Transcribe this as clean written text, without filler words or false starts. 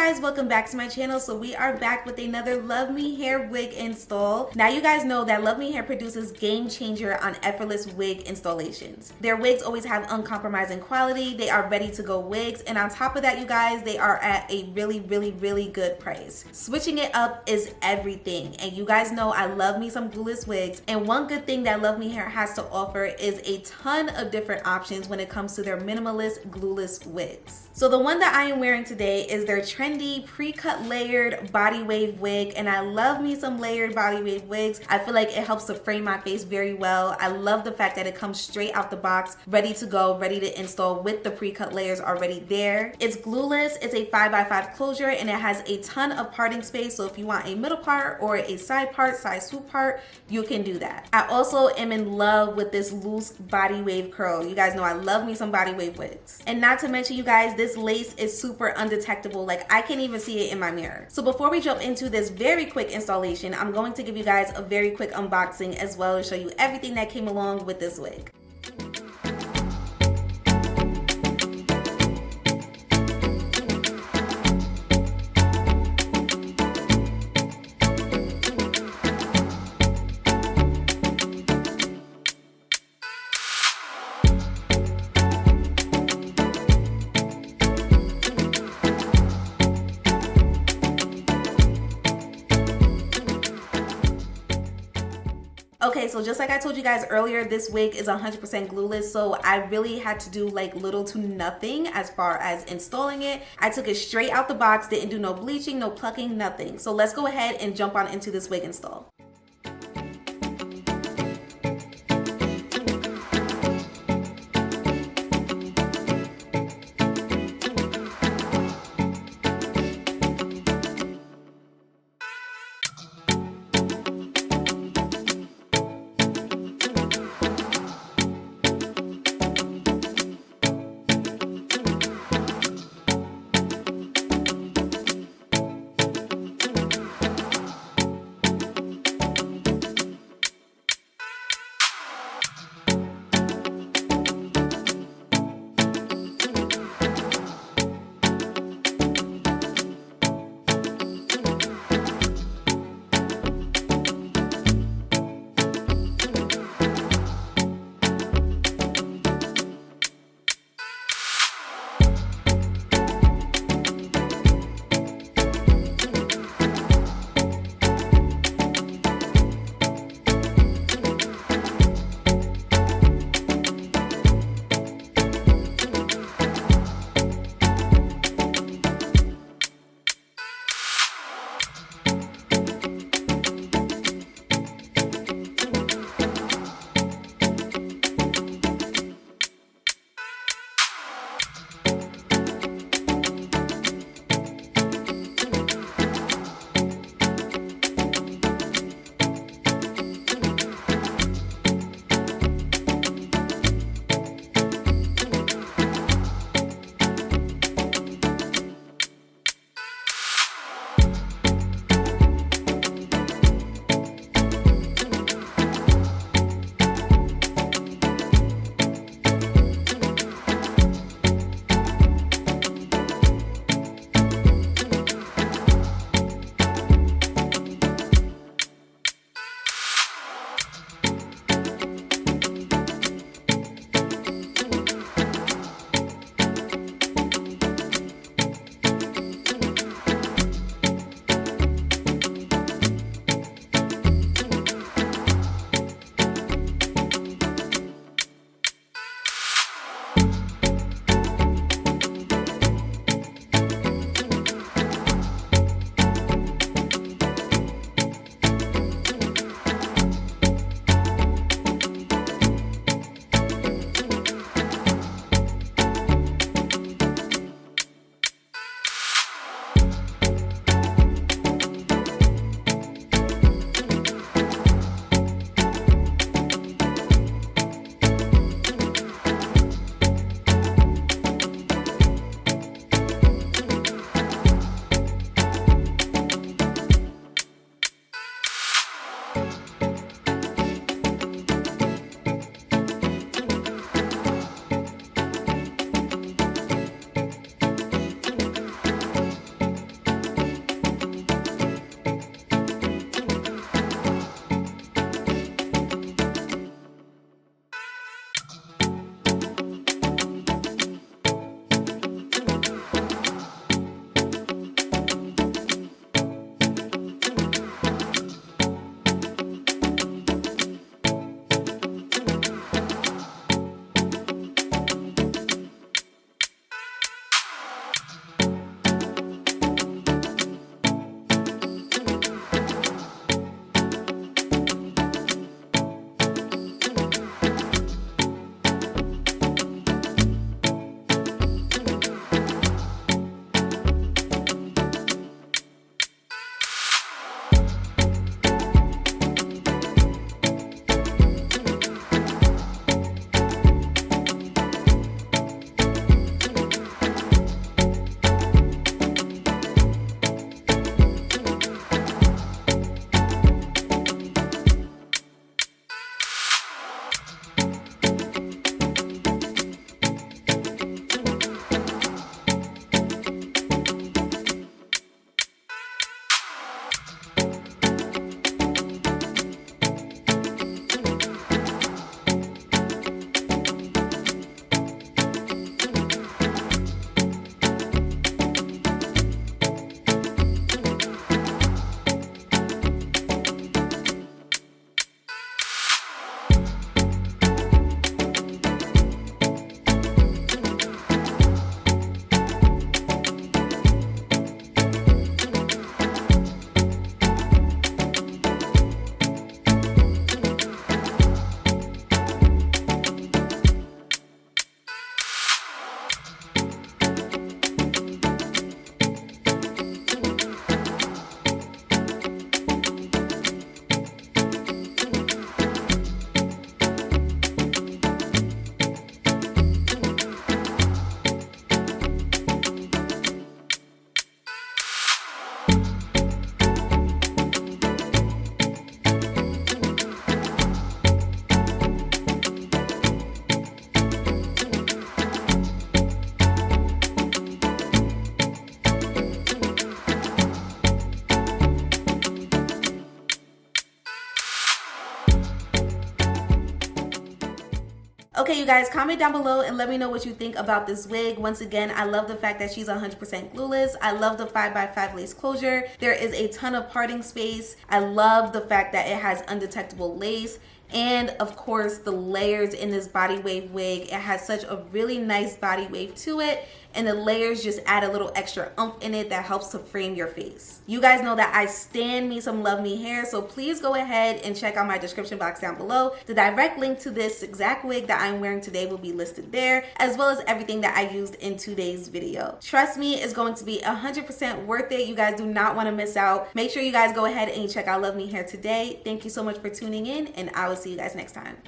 guys, welcome back to my channel. So we are back with another Luvme hair wig install. Now you guys know that Luvme hair produces game changer on effortless wig installations. Their wigs always have uncompromising quality. They are ready to go wigs, and on top of that, you guys, they are at a really good price. Switching it up is everything, and you guys know I love me some glueless wigs, and one good thing that Luvme hair has to offer is a ton of different options when it comes to their minimalist glueless wigs. So the one that I am wearing today is their trendy pre-cut layered body wave wig, and I love me some layered body wave wigs. I feel like it helps to frame my face very well. I love the fact that it comes straight out the box, ready to go, ready to install with the pre-cut layers already there. It's glueless, it's a 5x5 closure, and it has a ton of parting space, so if you want a middle part or a side part, side swoop part, you can do that. I also am in love with this loose body wave curl. You guys know I love me some body wave wigs. And not to mention, you guys, this lace is super undetectable. Like, I can't even see it in my mirror. So before we jump into this very quick installation, I'm going to give you guys a very quick unboxing as well to show you everything that came along with this wig. Okay, so just like I told you guys earlier, this wig is 100% glueless, so I really had to do like little to nothing as far as installing it. I took it straight out the box, didn't do no bleaching, no plucking, nothing. So let's go ahead and jump on into this wig install. Okay, you guys, comment down below and let me know what you think about this wig. Once again, I love the fact that she's 100% glueless. I love the 5x5 lace closure. There is a ton of parting space. I love the fact that it has undetectable lace. And of course, the layers in this body wave wig. It has such a really nice body wave to it. And the layers just add a little extra oomph in it that helps to frame your face. You guys know that I stan me some Luvme hair, so please go ahead and check out my description box down below. The direct link to this exact wig that I'm wearing today will be listed there, as well as everything that I used in today's video. Trust me, it's going to be 100% worth it. You guys do not want to miss out. Make sure you guys go ahead and check out Luvme hair today. Thank you so much for tuning in, and I will see you guys next time.